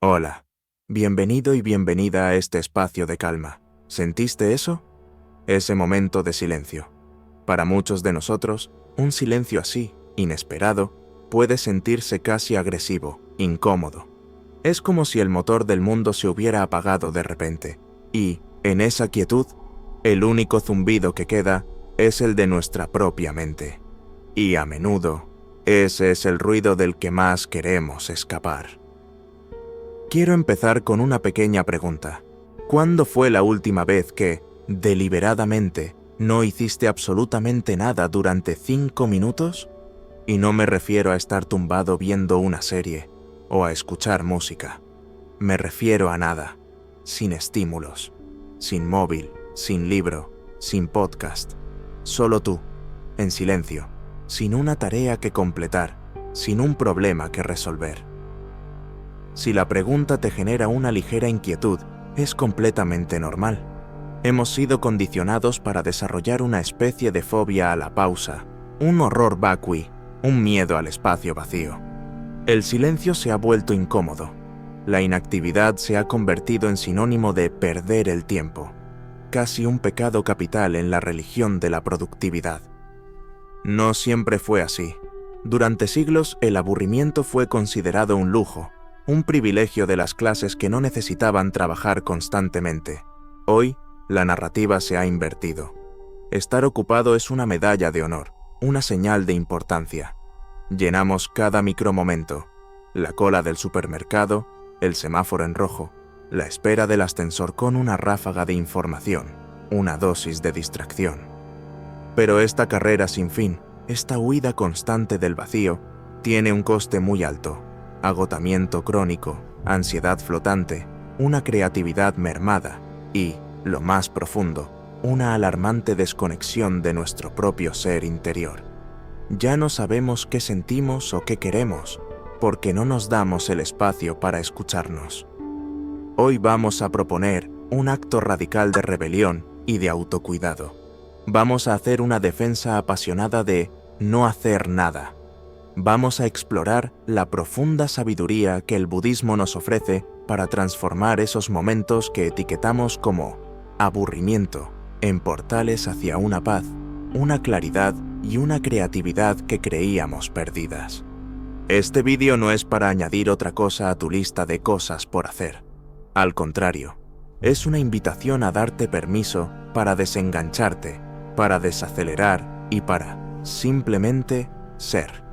Hola, bienvenido y bienvenida a este espacio de calma. ¿Sentiste eso? Ese momento de silencio. Para muchos de nosotros, un silencio así, inesperado, puede sentirse casi agresivo, incómodo. Es como si el motor del mundo se hubiera apagado de repente, y, en esa quietud, el único zumbido que queda es el de nuestra propia mente. Y a menudo, ese es el ruido del que más queremos escapar. Quiero empezar con una pequeña pregunta. ¿Cuándo fue la última vez que, deliberadamente, no hiciste absolutamente nada durante 5 minutos? Y no me refiero a estar tumbado viendo una serie o a escuchar música. Me refiero a nada, sin estímulos, sin móvil, sin libro, sin podcast. Solo tú, en silencio, sin una tarea que completar, sin un problema que resolver. Si la pregunta te genera una ligera inquietud, es completamente normal. Hemos sido condicionados para desarrollar una especie de fobia a la pausa, un horror vacui, un miedo al espacio vacío. El silencio se ha vuelto incómodo. La inactividad se ha convertido en sinónimo de perder el tiempo, casi un pecado capital en la religión de la productividad. No siempre fue así. Durante siglos, el aburrimiento fue considerado un lujo, un privilegio de las clases que no necesitaban trabajar constantemente. Hoy, la narrativa se ha invertido. Estar ocupado es una medalla de honor, una señal de importancia. Llenamos cada micromomento: la cola del supermercado, el semáforo en rojo, la espera del ascensor con una ráfaga de información, una dosis de distracción. Pero esta carrera sin fin, esta huida constante del vacío, tiene un coste muy alto: agotamiento crónico, ansiedad flotante, una creatividad mermada y, lo más profundo, una alarmante desconexión de nuestro propio ser interior. Ya no sabemos qué sentimos o qué queremos, porque no nos damos el espacio para escucharnos. Hoy vamos a proponer un acto radical de rebelión y de autocuidado. Vamos a hacer una defensa apasionada de no hacer nada. Vamos a explorar la profunda sabiduría que el budismo nos ofrece para transformar esos momentos que etiquetamos como aburrimiento en portales hacia una paz, una claridad y una creatividad que creíamos perdidas. Este vídeo no es para añadir otra cosa a tu lista de cosas por hacer. Al contrario, es una invitación a darte permiso para desengancharte, para desacelerar y para simplemente ser.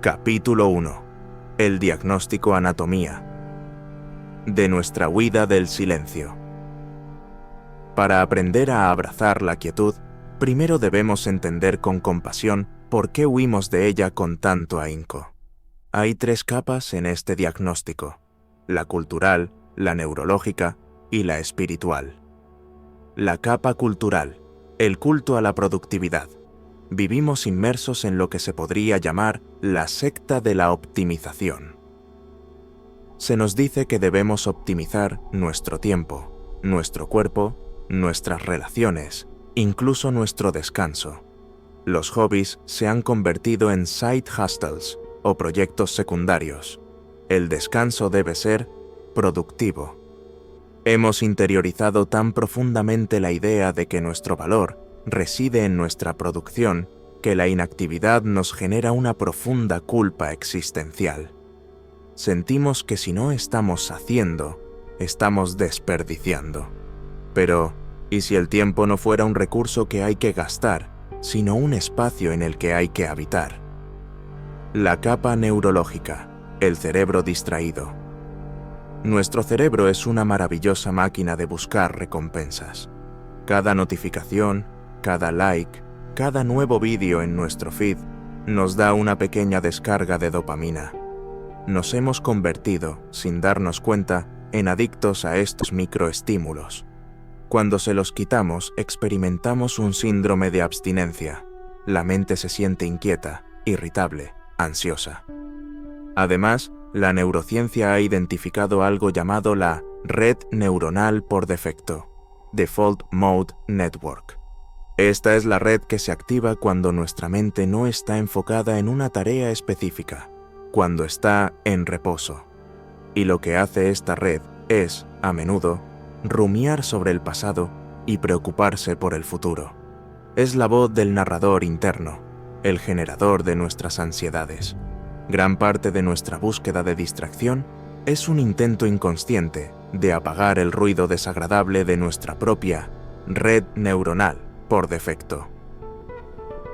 Capítulo 1. El diagnóstico anatomía de nuestra huida del silencio. Para aprender a abrazar la quietud, primero debemos entender con compasión por qué huimos de ella con tanto ahínco. Hay 3 capas en este diagnóstico: la cultural, la neurológica y la espiritual. La capa cultural, el culto a la productividad. Vivimos inmersos en lo que se podría llamar la secta de la optimización. Se nos dice que debemos optimizar nuestro tiempo, nuestro cuerpo, nuestras relaciones, incluso nuestro descanso. Los hobbies se han convertido en side hustles o proyectos secundarios. El descanso debe ser productivo. Hemos interiorizado tan profundamente la idea de que nuestro valor reside en nuestra producción que la inactividad nos genera una profunda culpa existencial. Sentimos que si no estamos haciendo, estamos desperdiciando. Pero, ¿y si el tiempo no fuera un recurso que hay que gastar, sino un espacio en el que hay que habitar? La capa neurológica, el cerebro distraído. Nuestro cerebro es una maravillosa máquina de buscar recompensas. Cada notificación, cada like, cada nuevo vídeo en nuestro feed nos da una pequeña descarga de dopamina. Nos hemos convertido, sin darnos cuenta, en adictos a estos microestímulos. Cuando se los quitamos, experimentamos un síndrome de abstinencia. La mente se siente inquieta, irritable, ansiosa. Además, la neurociencia ha identificado algo llamado la red neuronal por defecto, Default Mode Network. Esta es la red que se activa cuando nuestra mente no está enfocada en una tarea específica, cuando está en reposo. Y lo que hace esta red es, a menudo, rumiar sobre el pasado y preocuparse por el futuro. Es la voz del narrador interno, el generador de nuestras ansiedades. Gran parte de nuestra búsqueda de distracción es un intento inconsciente de apagar el ruido desagradable de nuestra propia red neuronal por defecto.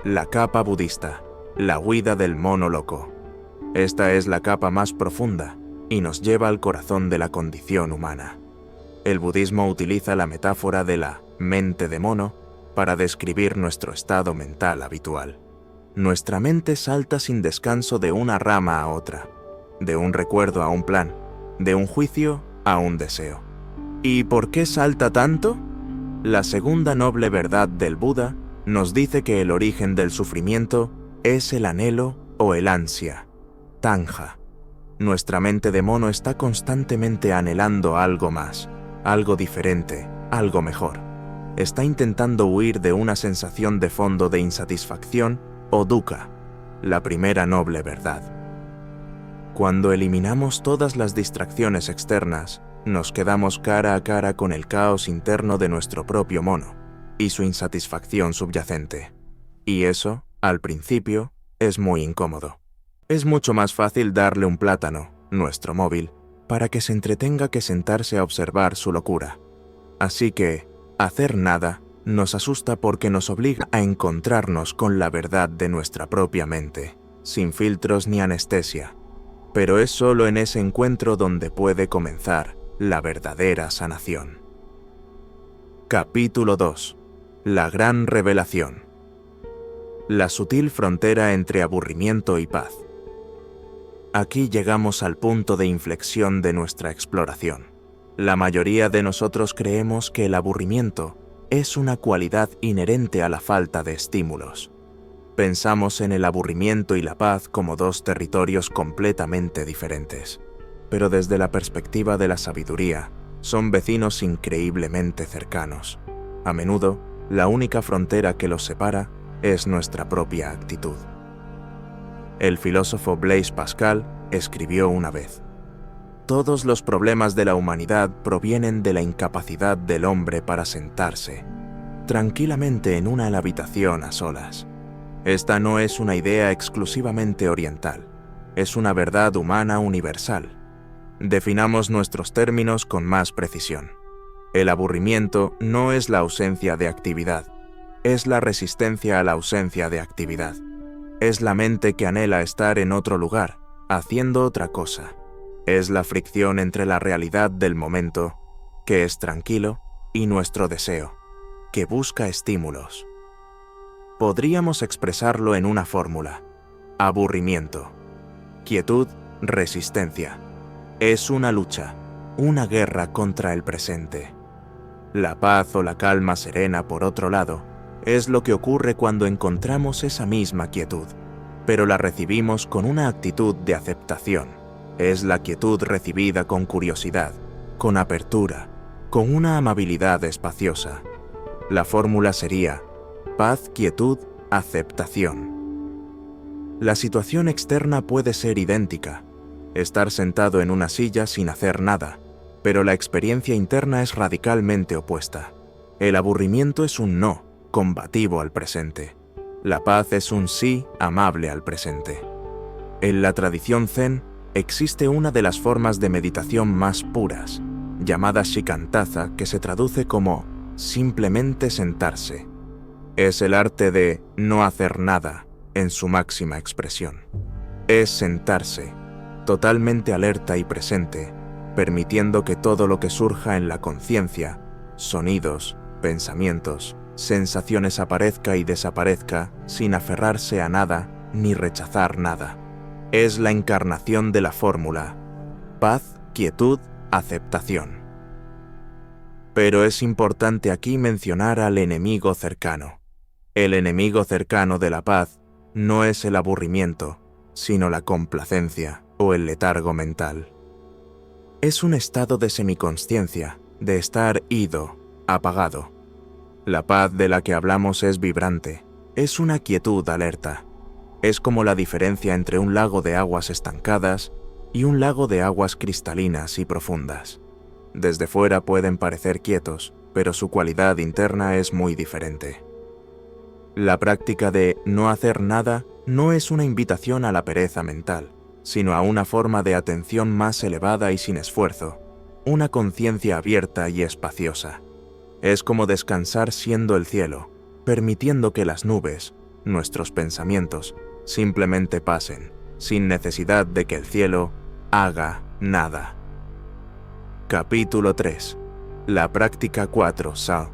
La capa budista, la huida del mono loco. Esta es la capa más profunda y nos lleva al corazón de la condición humana. El budismo utiliza la metáfora de la mente de mono para describir nuestro estado mental habitual. Nuestra mente salta sin descanso de una rama a otra, de un recuerdo a un plan, de un juicio a un deseo. ¿Y por qué salta tanto? La segunda noble verdad del Buda nos dice que el origen del sufrimiento es el anhelo o el ansia, tanja. Nuestra mente de mono está constantemente anhelando algo más, algo diferente, algo mejor. Está intentando huir de una sensación de fondo de insatisfacción o dukkha, la primera noble verdad. Cuando eliminamos todas las distracciones externas, nos quedamos cara a cara con el caos interno de nuestro propio mono y su insatisfacción subyacente. Y eso, al principio, es muy incómodo. Es mucho más fácil darle un plátano, nuestro móvil, para que se entretenga que sentarse a observar su locura. Así que, hacer nada nos asusta porque nos obliga a encontrarnos con la verdad de nuestra propia mente, sin filtros ni anestesia. Pero es solo en ese encuentro donde puede comenzar la verdadera sanación. Capítulo 2. La gran revelación. La sutil frontera entre aburrimiento y paz. Aquí llegamos al punto de inflexión de nuestra exploración. La mayoría de nosotros creemos que el aburrimiento es una cualidad inherente a la falta de estímulos. Pensamos en el aburrimiento y la paz como dos territorios completamente diferentes, pero desde la perspectiva de la sabiduría, son vecinos increíblemente cercanos. A menudo, la única frontera que los separa es nuestra propia actitud. El filósofo Blaise Pascal escribió una vez: todos los problemas de la humanidad provienen de la incapacidad del hombre para sentarse tranquilamente en una habitación a solas. Esta no es una idea exclusivamente oriental, es una verdad humana universal. Definamos nuestros términos con más precisión. El aburrimiento no es la ausencia de actividad, es la resistencia a la ausencia de actividad. Es la mente que anhela estar en otro lugar, haciendo otra cosa. Es la fricción entre la realidad del momento, que es tranquilo, y nuestro deseo, que busca estímulos. Podríamos expresarlo en una fórmula: aburrimiento, quietud, resistencia. Es una lucha, una guerra contra el presente. La paz o la calma serena, por otro lado, es lo que ocurre cuando encontramos esa misma quietud, pero la recibimos con una actitud de aceptación. Es la quietud recibida con curiosidad, con apertura, con una amabilidad espaciosa. La fórmula sería: paz, quietud, aceptación. La situación externa puede ser idéntica, estar sentado en una silla sin hacer nada, pero la experiencia interna es radicalmente opuesta. El aburrimiento es un no combativo al presente. La paz es un sí amable al presente. En la tradición zen existe una de las formas de meditación más puras, llamada shikantaza, que se traduce como simplemente sentarse. Es el arte de no hacer nada en su máxima expresión. Es sentarse, totalmente alerta y presente, permitiendo que todo lo que surja en la conciencia, sonidos, pensamientos, sensaciones aparezca y desaparezca sin aferrarse a nada ni rechazar nada. Es la encarnación de la fórmula: paz, quietud, aceptación. Pero es importante aquí mencionar al enemigo cercano. El enemigo cercano de la paz no es el aburrimiento, sino la complacencia o el letargo mental. Es un estado de semiconsciencia, de estar ido, apagado. La paz de la que hablamos es vibrante, es una quietud alerta. Es como la diferencia entre un lago de aguas estancadas y un lago de aguas cristalinas y profundas. Desde fuera pueden parecer quietos, pero su cualidad interna es muy diferente. La práctica de no hacer nada no es una invitación a la pereza mental, sino a una forma de atención más elevada y sin esfuerzo, una conciencia abierta y espaciosa. Es como descansar siendo el cielo, permitiendo que las nubes, nuestros pensamientos, simplemente pasen, sin necesidad de que el cielo haga nada. Capítulo 3. La práctica 4 Sao.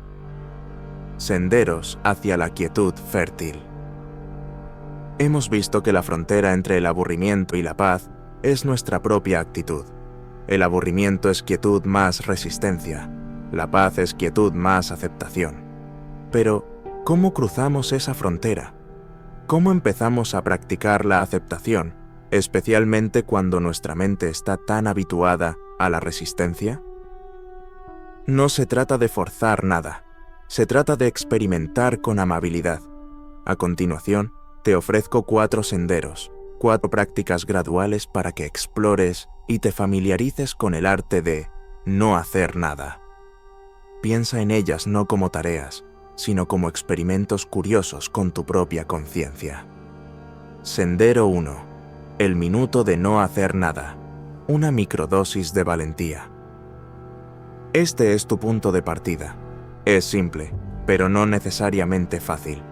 Senderos hacia la quietud fértil. Hemos visto que la frontera entre el aburrimiento y la paz es nuestra propia actitud. El aburrimiento es quietud más resistencia, la paz es quietud más aceptación. Pero, ¿cómo cruzamos esa frontera? ¿Cómo empezamos a practicar la aceptación, especialmente cuando nuestra mente está tan habituada a la resistencia? No se trata de forzar nada, se trata de experimentar con amabilidad. A continuación, te ofrezco 4 senderos, 4 prácticas graduales para que explores y te familiarices con el arte de no hacer nada. Piensa en ellas no como tareas, sino como experimentos curiosos con tu propia conciencia. Sendero 1. El minuto de no hacer nada. Una microdosis de valentía. Este es tu punto de partida. Es simple, pero no necesariamente fácil.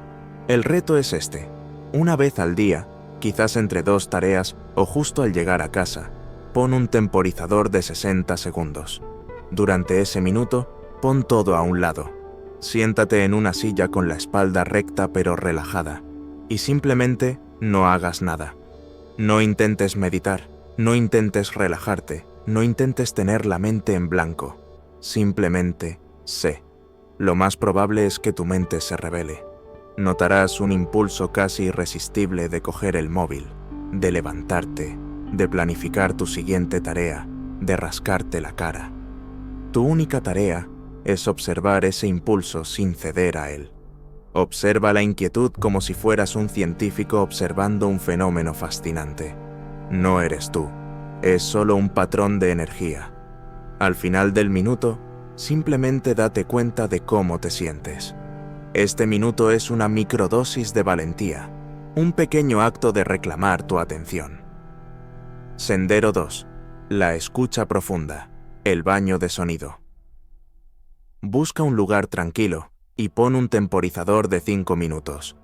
El reto es este. Una vez al día, quizás entre 2 tareas o justo al llegar a casa, pon un temporizador de 60 segundos. Durante ese minuto, pon todo a un lado. Siéntate en una silla con la espalda recta pero relajada y simplemente no hagas nada. No intentes meditar, no intentes relajarte, no intentes tener la mente en blanco. Simplemente sé. Lo más probable es que tu mente se rebele. Notarás un impulso casi irresistible de coger el móvil, de levantarte, de planificar tu siguiente tarea, de rascarte la cara. Tu única tarea es observar ese impulso sin ceder a él. Observa la inquietud como si fueras un científico observando un fenómeno fascinante. No eres tú, es solo un patrón de energía. Al final del minuto, simplemente date cuenta de cómo te sientes. Este minuto es una microdosis de valentía, un pequeño acto de reclamar tu atención. Sendero 2. La escucha profunda, el baño de sonido. Busca un lugar tranquilo y pon un temporizador de 5 minutos.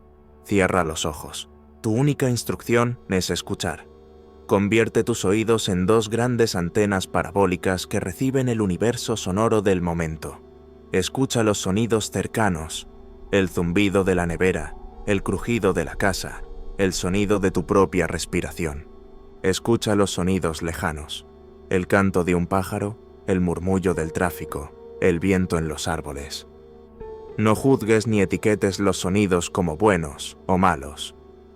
Cierra los ojos. Tu única instrucción es escuchar. Convierte tus oídos en 2 grandes antenas parabólicas que reciben el universo sonoro del momento. Escucha los sonidos cercanos, el zumbido de la nevera, el crujido de la casa, el sonido de tu propia respiración. Escucha los sonidos lejanos, el canto de un pájaro, el murmullo del tráfico, el viento en los árboles. No juzgues ni etiquetes los sonidos como buenos o malos.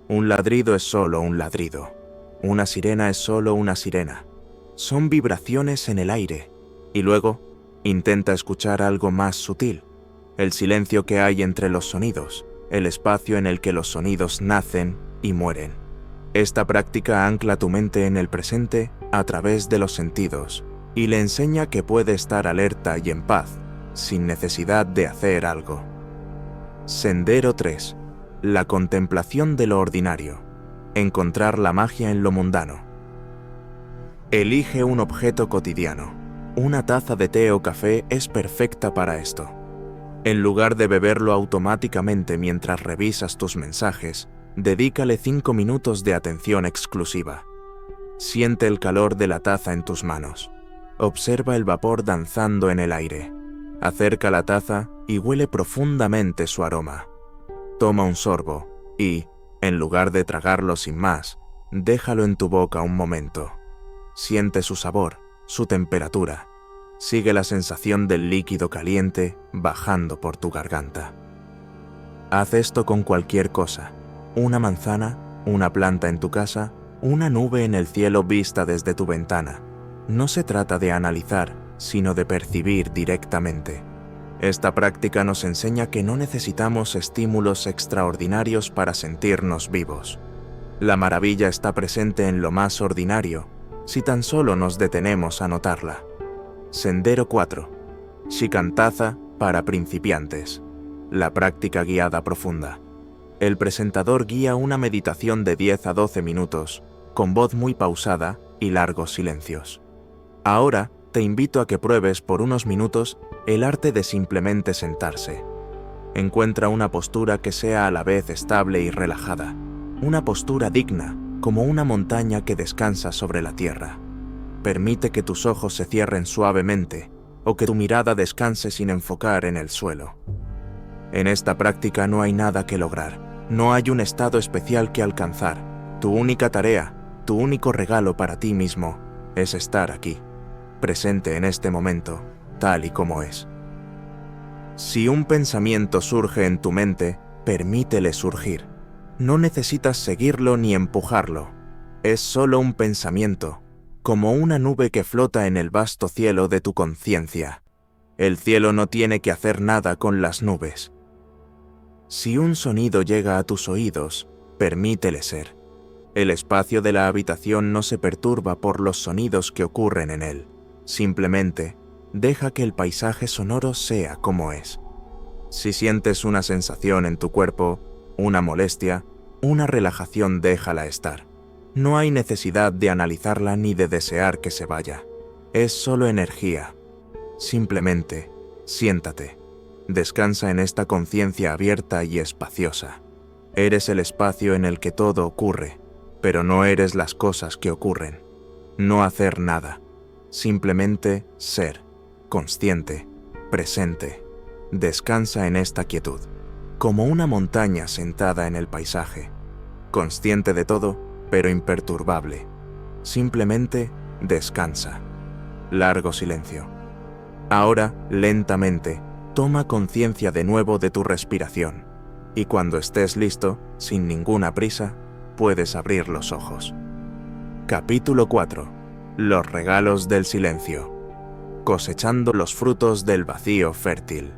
Un ladrido es solo un ladrido. Una sirena es solo una sirena. Son vibraciones en el aire. Y luego, intenta escuchar algo más sutil. El silencio que hay entre los sonidos, el espacio en el que los sonidos nacen y mueren. Esta práctica ancla tu mente en el presente a través de los sentidos y le enseña que puede estar alerta y en paz, sin necesidad de hacer algo. Sendero 3. La contemplación de lo ordinario. Encontrar la magia en lo mundano. Elige un objeto cotidiano. Una taza de té o café es perfecta para esto. En lugar de beberlo automáticamente mientras revisas tus mensajes, dedícale 5 minutos de atención exclusiva. Siente el calor de la taza en tus manos. Observa el vapor danzando en el aire. Acerca la taza y huele profundamente su aroma. Toma un sorbo y, en lugar de tragarlo sin más, déjalo en tu boca un momento. Siente su sabor, su temperatura. Sigue la sensación del líquido caliente bajando por tu garganta. Haz esto con cualquier cosa. Una manzana, una planta en tu casa, una nube en el cielo vista desde tu ventana. No se trata de analizar, sino de percibir directamente. Esta práctica nos enseña que no necesitamos estímulos extraordinarios para sentirnos vivos. La maravilla está presente en lo más ordinario si tan solo nos detenemos a notarla. Sendero 4. Shikantaza para principiantes. La práctica guiada profunda. El presentador guía una meditación de 10 a 12 minutos, con voz muy pausada y largos silencios. Ahora te invito a que pruebes por unos minutos el arte de simplemente sentarse. Encuentra una postura que sea a la vez estable y relajada, una postura digna, como una montaña que descansa sobre la tierra. Permite que tus ojos se cierren suavemente o que tu mirada descanse sin enfocar en el suelo. En esta práctica no hay nada que lograr, no hay un estado especial que alcanzar. Tu única tarea, tu único regalo para ti mismo, es estar aquí, presente en este momento, tal y como es. Si un pensamiento surge en tu mente, permítele surgir. No necesitas seguirlo ni empujarlo. Es solo un pensamiento, como una nube que flota en el vasto cielo de tu conciencia. El cielo no tiene que hacer nada con las nubes. Si un sonido llega a tus oídos, permítele ser. El espacio de la habitación no se perturba por los sonidos que ocurren en él. Simplemente, deja que el paisaje sonoro sea como es. Si sientes una sensación en tu cuerpo, una molestia, una relajación, déjala estar. No hay necesidad de analizarla ni de desear que se vaya. Es solo energía. Simplemente, siéntate. Descansa en esta conciencia abierta y espaciosa. Eres el espacio en el que todo ocurre, pero no eres las cosas que ocurren. No hacer nada. Simplemente ser, consciente, presente. Descansa en esta quietud, como una montaña sentada en el paisaje, consciente de todo, pero imperturbable. Simplemente descansa. Largo silencio. Ahora, lentamente, toma conciencia de nuevo de tu respiración, y cuando estés listo, sin ninguna prisa, puedes abrir los ojos. Capítulo 4. Los regalos del silencio. Cosechando los frutos del vacío fértil.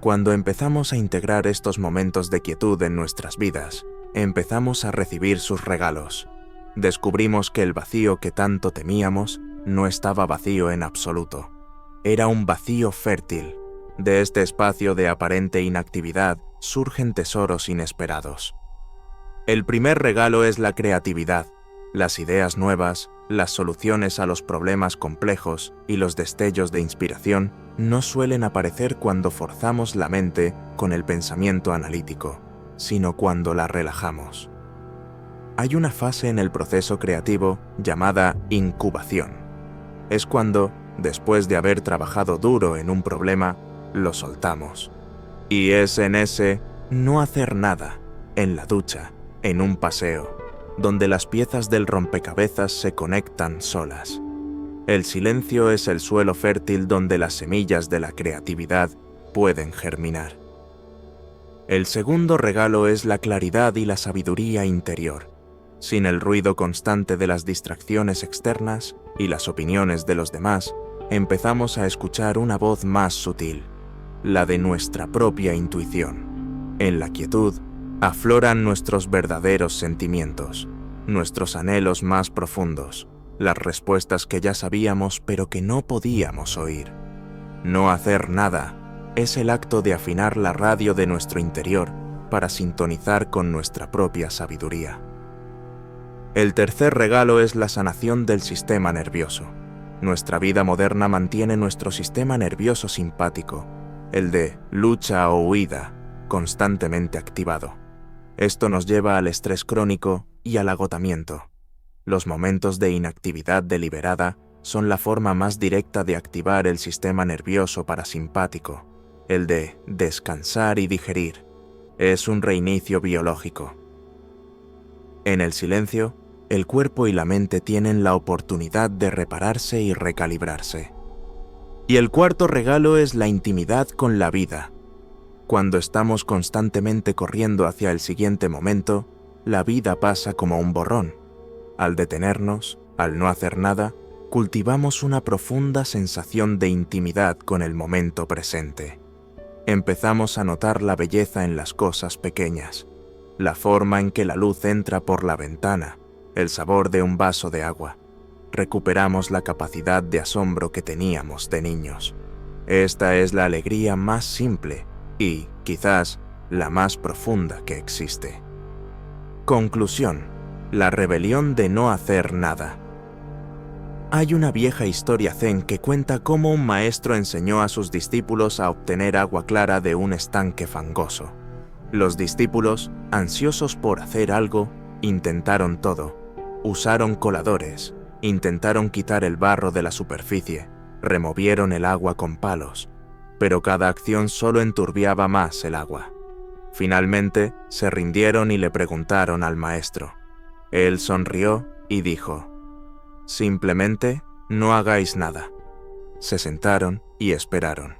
Cuando empezamos a integrar estos momentos de quietud en nuestras vidas, empezamos a recibir sus regalos. Descubrimos que el vacío que tanto temíamos no estaba vacío en absoluto. Era un vacío fértil. De este espacio de aparente inactividad surgen tesoros inesperados. El primer regalo es la creatividad, las ideas nuevas, las soluciones a los problemas complejos y los destellos de inspiración no suelen aparecer cuando forzamos la mente con el pensamiento analítico, sino cuando la relajamos. Hay una fase en el proceso creativo llamada incubación. Es cuando, después de haber trabajado duro en un problema, lo soltamos. Y es en ese no hacer nada, en la ducha, en un paseo, donde las piezas del rompecabezas se conectan solas. El silencio es el suelo fértil donde las semillas de la creatividad pueden germinar. El segundo regalo es la claridad y la sabiduría interior. Sin el ruido constante de las distracciones externas y las opiniones de los demás, empezamos a escuchar una voz más sutil, la de nuestra propia intuición. En la quietud, afloran nuestros verdaderos sentimientos, nuestros anhelos más profundos, las respuestas que ya sabíamos pero que no podíamos oír. No hacer nada es el acto de afinar la radio de nuestro interior para sintonizar con nuestra propia sabiduría. El tercer regalo es la sanación del sistema nervioso. Nuestra vida moderna mantiene nuestro sistema nervioso simpático, el de lucha o huida, constantemente activado. Esto nos lleva al estrés crónico y al agotamiento. Los momentos de inactividad deliberada son la forma más directa de activar el sistema nervioso parasimpático, el de descansar y digerir. Es un reinicio biológico. En el silencio, el cuerpo y la mente tienen la oportunidad de repararse y recalibrarse. Y el cuarto regalo es la intimidad con la vida. Cuando estamos constantemente corriendo hacia el siguiente momento, la vida pasa como un borrón. Al detenernos, al no hacer nada, cultivamos una profunda sensación de intimidad con el momento presente. Empezamos a notar la belleza en las cosas pequeñas, la forma en que la luz entra por la ventana, el sabor de un vaso de agua. Recuperamos la capacidad de asombro que teníamos de niños. Esta es la alegría más simple y, quizás, la más profunda que existe. Conclusión: la rebelión de no hacer nada. Hay una vieja historia zen que cuenta cómo un maestro enseñó a sus discípulos a obtener agua clara de un estanque fangoso. Los discípulos, ansiosos por hacer algo, intentaron todo. Usaron coladores, intentaron quitar el barro de la superficie, removieron el agua con palos, pero cada acción solo enturbiaba más el agua. Finalmente, se rindieron y le preguntaron al maestro. Él sonrió y dijo: «Simplemente no hagáis nada». Se sentaron y esperaron.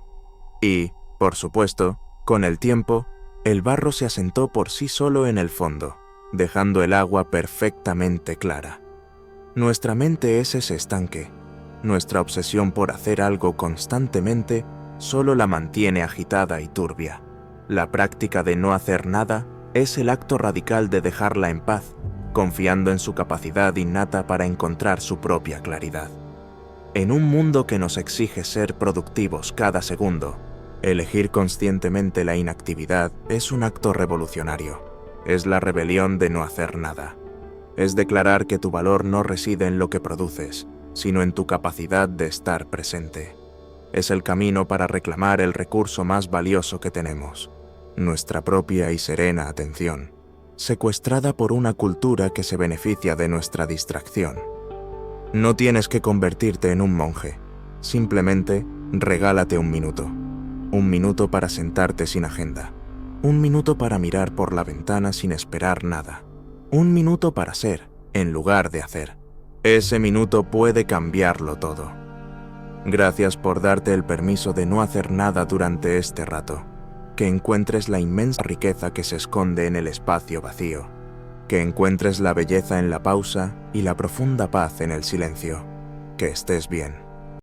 Y, por supuesto, con el tiempo, el barro se asentó por sí solo en el fondo, dejando el agua perfectamente clara. Nuestra mente es ese estanque. Nuestra obsesión por hacer algo constantemente solo la mantiene agitada y turbia. La práctica de no hacer nada es el acto radical de dejarla en paz, confiando en su capacidad innata para encontrar su propia claridad. En un mundo que nos exige ser productivos cada segundo, elegir conscientemente la inactividad es un acto revolucionario. Es la rebelión de no hacer nada. Es declarar que tu valor no reside en lo que produces, sino en tu capacidad de estar presente. Es el camino para reclamar el recurso más valioso que tenemos, nuestra propia y serena atención, secuestrada por una cultura que se beneficia de nuestra distracción. No tienes que convertirte en un monje, simplemente regálate un minuto para sentarte sin agenda, un minuto para mirar por la ventana sin esperar nada, un minuto para ser, en lugar de hacer. Ese minuto puede cambiarlo todo. Gracias por darte el permiso de no hacer nada durante este rato. Que encuentres la inmensa riqueza que se esconde en el espacio vacío. Que encuentres la belleza en la pausa y la profunda paz en el silencio. Que estés bien.